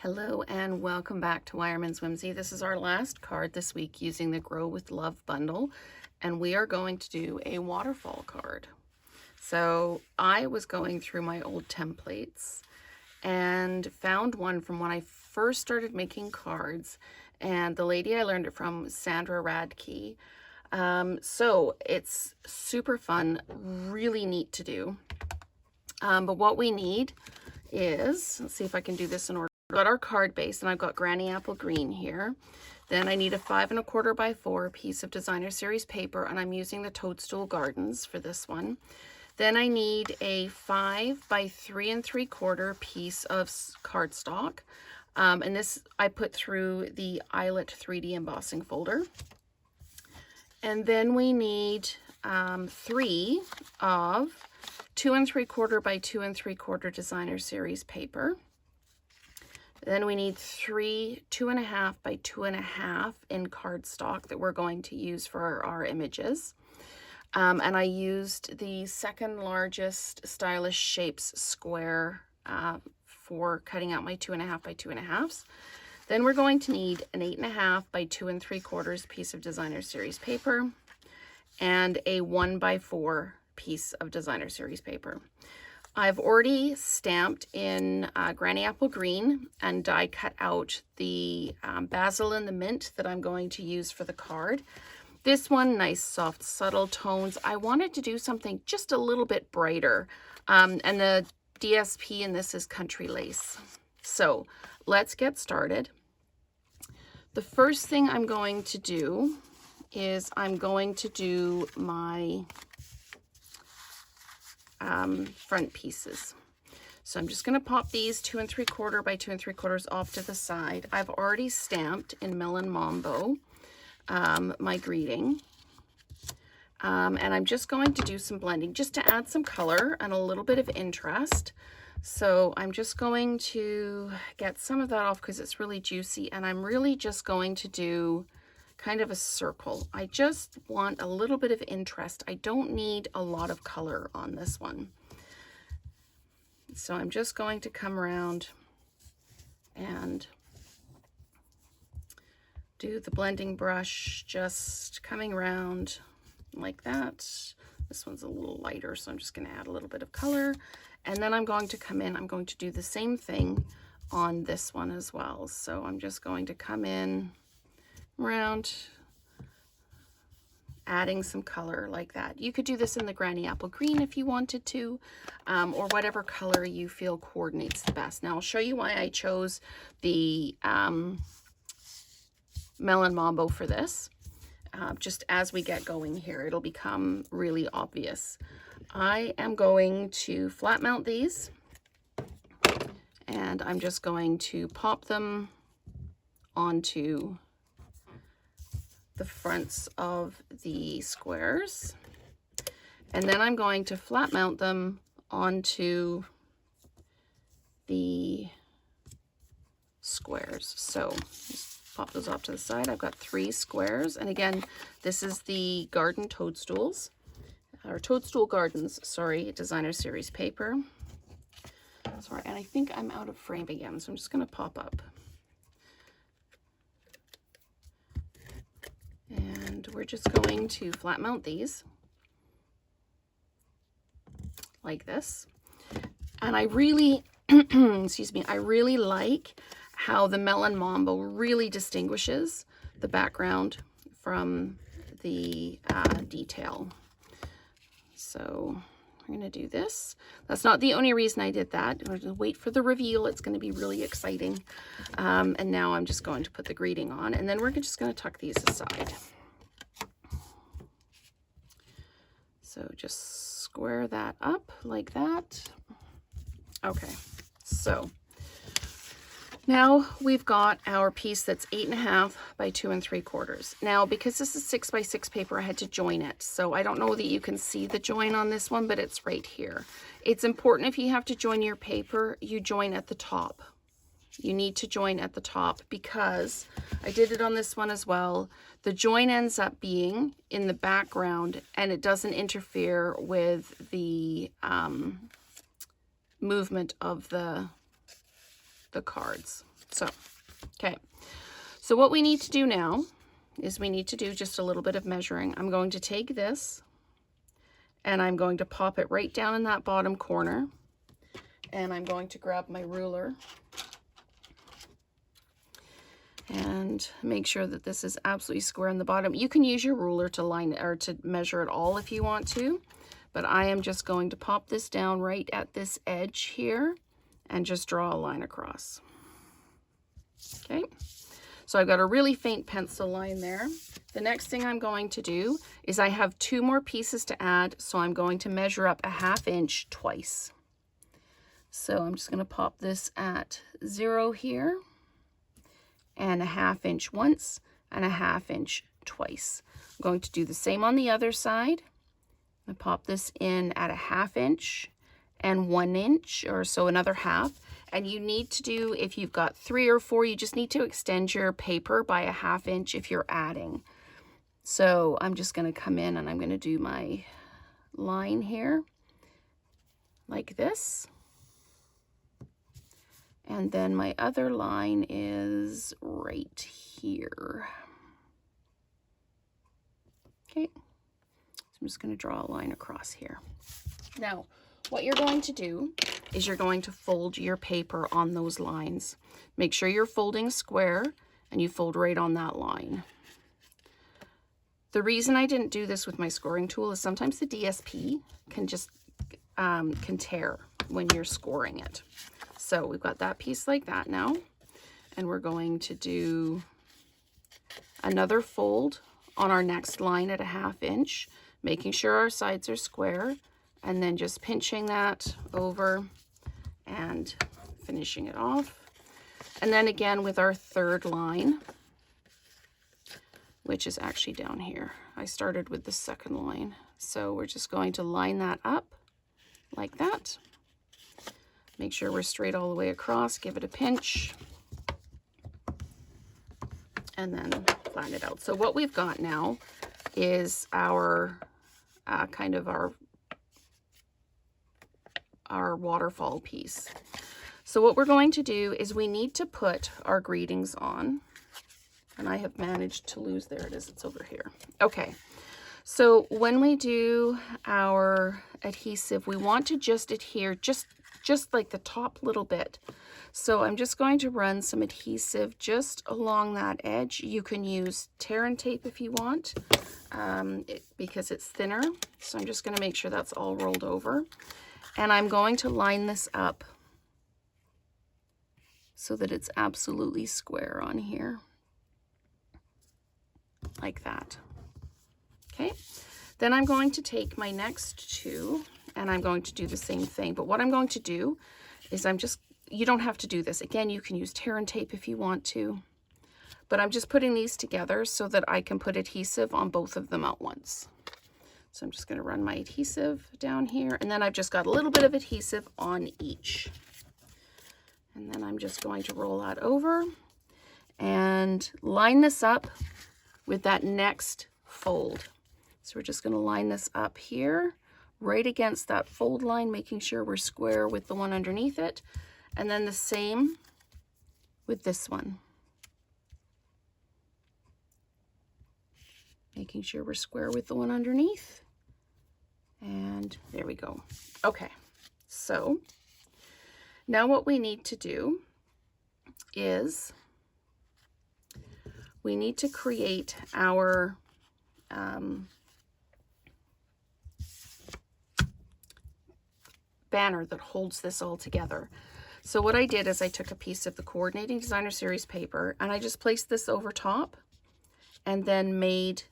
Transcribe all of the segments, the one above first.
Hello and welcome back to Wireman's Whimsy. This is our last card this week using the Grow with Love bundle, and we are going to do a waterfall card. So I was going through my old templates and found one from when I first started making cards, and the lady I learned it from was Sandra Radke. So it's super fun, really neat to do. But what we need is, let's see if I can do this in order. I've got our card base, and I've got Granny Apple Green here. Then I need a 5 1/4 by 4 piece of designer series paper, and I'm using the Toadstool Gardens for this one. Then I need a 5 by 3 3/4 piece of cardstock, and this I put through the Eyelet 3D embossing folder. And then we need 3 of 2 3/4 by 2 3/4 designer series paper. Then we need 3 2.5 by 2.5 in cardstock that we're going to use for our images. And I used the second largest Stylish Shapes square for cutting out my 2.5 by 2.5s. Then we're going to need an 8.5 by 2 3/4 piece of designer series paper and a 1 by 4 piece of designer series paper. I've already stamped in Granny Apple Green and die cut out the basil and the mint that I'm going to use for the card. This one, nice, soft, subtle tones. I wanted to do something just a little bit brighter, and the DSP in this is Country Lace. So let's get started. The first thing I'm going to do is I'm going to do my front pieces. So I'm just going to pop these 2 3/4 by 2 3/4 off to the side. I've already stamped in Melon Mambo my greeting, and I'm just going to do some blending just to add some color and a little bit of interest. So I'm just going to get some of that off because it's really juicy, and I'm really just going to do kind of a circle. I just want a little bit of interest. I don't need a lot of color on this one. So I'm just going to come around and do the blending brush, just coming around like that. This one's a little lighter, so I'm just going to add a little bit of color. And then I'm going to come in, I'm going to do the same thing on this one as well. So I'm just going to come in around, adding some color like that. You could do this in the Granny Apple Green if you wanted to, or whatever color you feel coordinates the best. Now I'll show you why I chose the Melon Mambo for this. Just as we get going here, it'll become really obvious. I am going to flat mount these, and I'm just going to pop them onto the fronts of the squares, and then I'm going to flat mount them onto the squares. So just pop those off to the side. I've got 3 squares, and again, this is the Garden Toadstools, or Toadstool Gardens, sorry, designer series paper. Sorry, and I think I'm out of frame again, so I'm just going to pop up. And we're just going to flat mount these like this. And I really, excuse me, I really like how the Melon Mambo really distinguishes the background from the detail. So we're going to do this. That's not the only reason I did that. We're going to wait for the reveal. It's going to be really exciting. And now I'm just going to put the greeting on, and then we're just going to tuck these aside. So just square that up like that. Okay, so now we've got our piece that's 8.5 by 2 3/4. Now, because this is 6 by 6 paper, I had to join it. So I don't know that you can see the join on this one, but it's right here. It's important if you have to join your paper, you join at the top. You need to join at the top because I did it on this one as well. The join ends up being in the background and it doesn't interfere with the movement of the the cards. So, okay. So what we need to do now is we need to do just a little bit of measuring. I'm going to take this and I'm going to pop it right down in that bottom corner. And I'm going to grab my ruler and make sure that this is absolutely square in the bottom. You can use your ruler to line or to measure it all if you want to, but I am just going to pop this down right at this edge here and just draw a line across. Okay, so I've got a really faint pencil line there. The next thing I'm going to do is I have 2 more pieces to add, so I'm going to measure up a 1/2 inch twice. So I'm just going to pop this at 0 here, and a 1/2 inch once, and a 1/2 inch twice. I'm going to do the same on the other side. I pop this in at a 1/2 inch and 1 inch, or so another 1/2. And you need to do, if you've got 3 or 4, you just need to extend your paper by a 1/2 inch if you're adding. So I'm just going to come in and I'm going to do my line here like this. And then my other line is right here. Okay, so I'm just going to draw a line across here. Now, what you're going to do is you're going to fold your paper on those lines. Make sure you're folding square and you fold right on that line. The reason I didn't do this with my scoring tool is sometimes the DSP can just can tear when you're scoring it. So we've got that piece like that now, and we're going to do another fold on our next line at a 1/2 inch, making sure our sides are square, and then just pinching that over and finishing it off. And then again with our third line, which is actually down here. I started with the second line. So we're just going to line that up like that. Make sure we're straight all the way across, give it a pinch, and then flatten it out. So what we've got now is our kind of our waterfall piece. So what we're going to do is we need to put our greetings on, and I have managed to lose, there it is, it's over here. Okay, so when we do our adhesive, we want to just adhere just like the top little bit. So I'm just going to run some adhesive just along that edge. You can use tear and tape if you want, because it's thinner. So I'm just going to make sure that's all rolled over. And I'm going to line this up so that it's absolutely square on here, like that. Okay, then I'm going to take my next 2 and I'm going to do the same thing. But what I'm going to do is you don't have to do this. Again, you can use tear and tape if you want to, but I'm just putting these together so that I can put adhesive on both of them at once. So I'm just going to run my adhesive down here, and then I've just got a little bit of adhesive on each. And then I'm just going to roll that over and line this up with that next fold. So we're just going to line this up here, right against that fold line, making sure we're square with the one underneath it. And then the same with this one. Making sure we're square with the one underneath. And there we go. Okay, so now what we need to do is we need to create our banner that holds this all together. So what I did is I took a piece of the Coordinating Designer Series paper and I just placed this over top and then made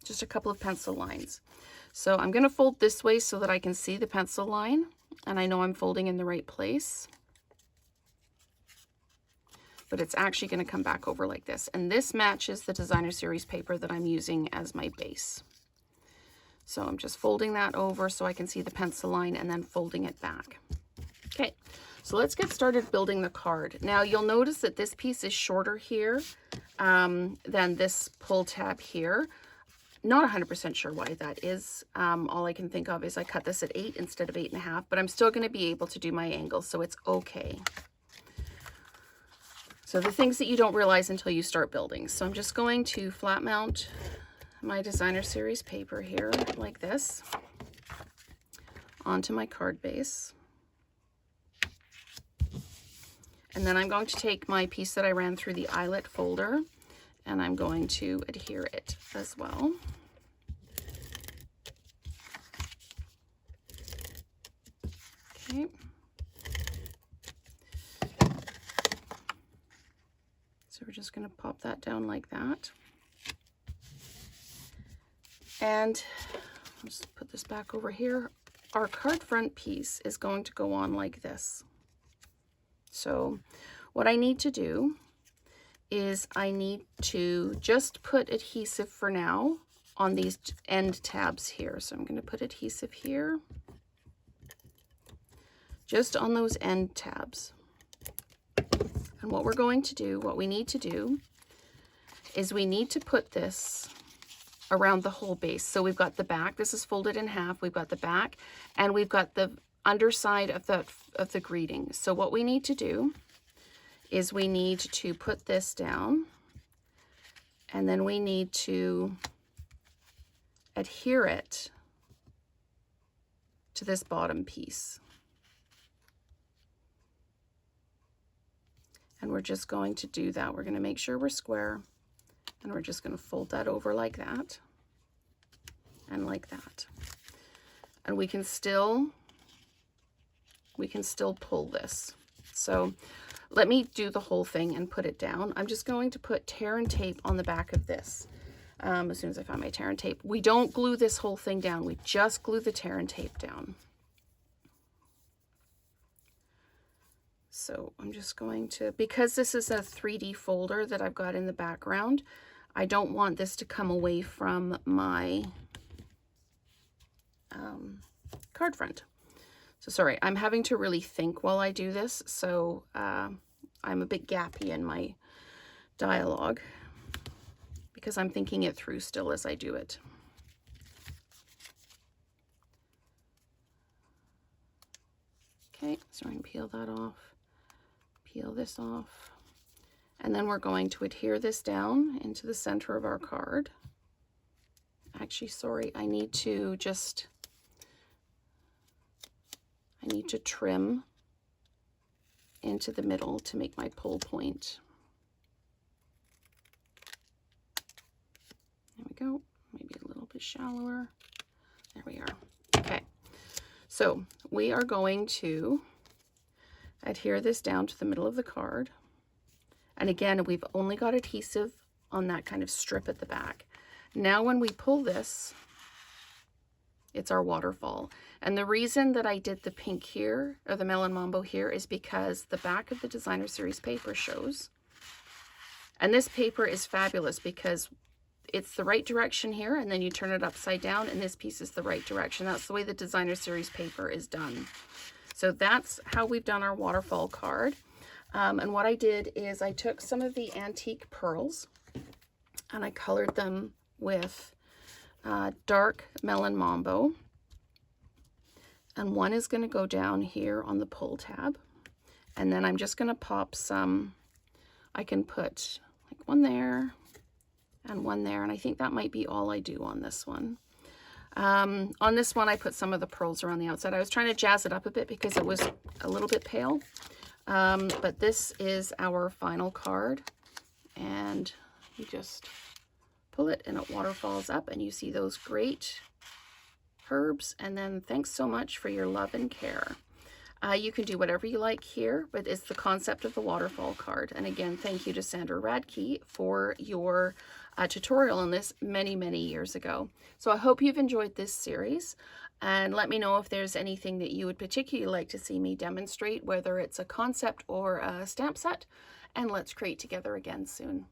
just a couple of pencil lines. So I'm going to fold this way so that I can see the pencil line and I know I'm folding in the right place. But it's actually going to come back over like this. And this matches the Designer Series paper that I'm using as my base. So I'm just folding that over so I can see the pencil line and then folding it back. Okay, so let's get started building the card. Now you'll notice that this piece is shorter here than this pull tab here. Not 100% sure why that is. All I can think of is I cut this at 8 instead of 8.5, but I'm still going to be able to do my angles, so it's okay. So the things that you don't realize until you start building. So I'm just going to flat mount my designer series paper here like this onto my card base. And then I'm going to take my piece that I ran through the eyelet folder and I'm going to adhere it as well. Okay. So we're just going to pop that down like that. And let's put this back over here. Our card front piece is going to go on like this. So what I need to do is I need to just put adhesive for now on these end tabs here. So I'm going to put adhesive here, just on those end tabs. And what we're going to do, what we need to do, is we need to put this around the whole base. So we've got the back, this is folded in half, we've got the back, and we've got the underside of the greeting. So what we need to do is we need to put this down, and then we need to adhere it to this bottom piece. And we're just going to do that. We're going to make sure we're square, and we're just going to fold that over like that and like that. And we can still pull this. So let me do the whole thing and put it down. I'm just going to put tear and tape on the back of this. As soon as I find my tear and tape. We don't glue this whole thing down. We just glue the tear and tape down. So I'm just going to, because this is a 3D folder that I've got in the background, I don't want this to come away from my card front. So sorry, I'm having to really think while I do this, so I'm a bit gappy in my dialogue because I'm thinking it through still as I do it. Okay, so I'm going to peel that off, peel this off, and then we're going to adhere this down into the center of our card. Actually, sorry, I need to trim into the middle to make my pull point. There we go, maybe a little bit shallower. There we are. Okay, so we are going to adhere this down to the middle of the card. And again, we've only got adhesive on that kind of strip at the back. Now when we pull this, it's our waterfall. And the reason that I did the pink here, or the Melon Mambo here, is because the back of the designer series paper shows. And this paper is fabulous because it's the right direction here, and then you turn it upside down, and this piece is the right direction. That's the way the designer series paper is done. So that's how we've done our waterfall card. And what I did is I took some of the antique pearls and I colored them with dark Melon Mambo. And one is going to go down here on the pull tab. And then I'm just going to pop some, I can put like one there and one there. And I think that might be all I do on this one. On this one, I put some of the pearls around the outside. I was trying to jazz it up a bit because it was a little bit pale. But this is our final card. And you just pull it and it waterfalls up and you see those great herbs. And then thanks so much for your love and care. You can do whatever you like here, but it's the concept of the waterfall card. And again, thank you to Sandra Radke for your tutorial on this many, many years ago. So I hope you've enjoyed this series, and let me know if there's anything that you would particularly like to see me demonstrate, whether it's a concept or a stamp set, and let's create together again soon.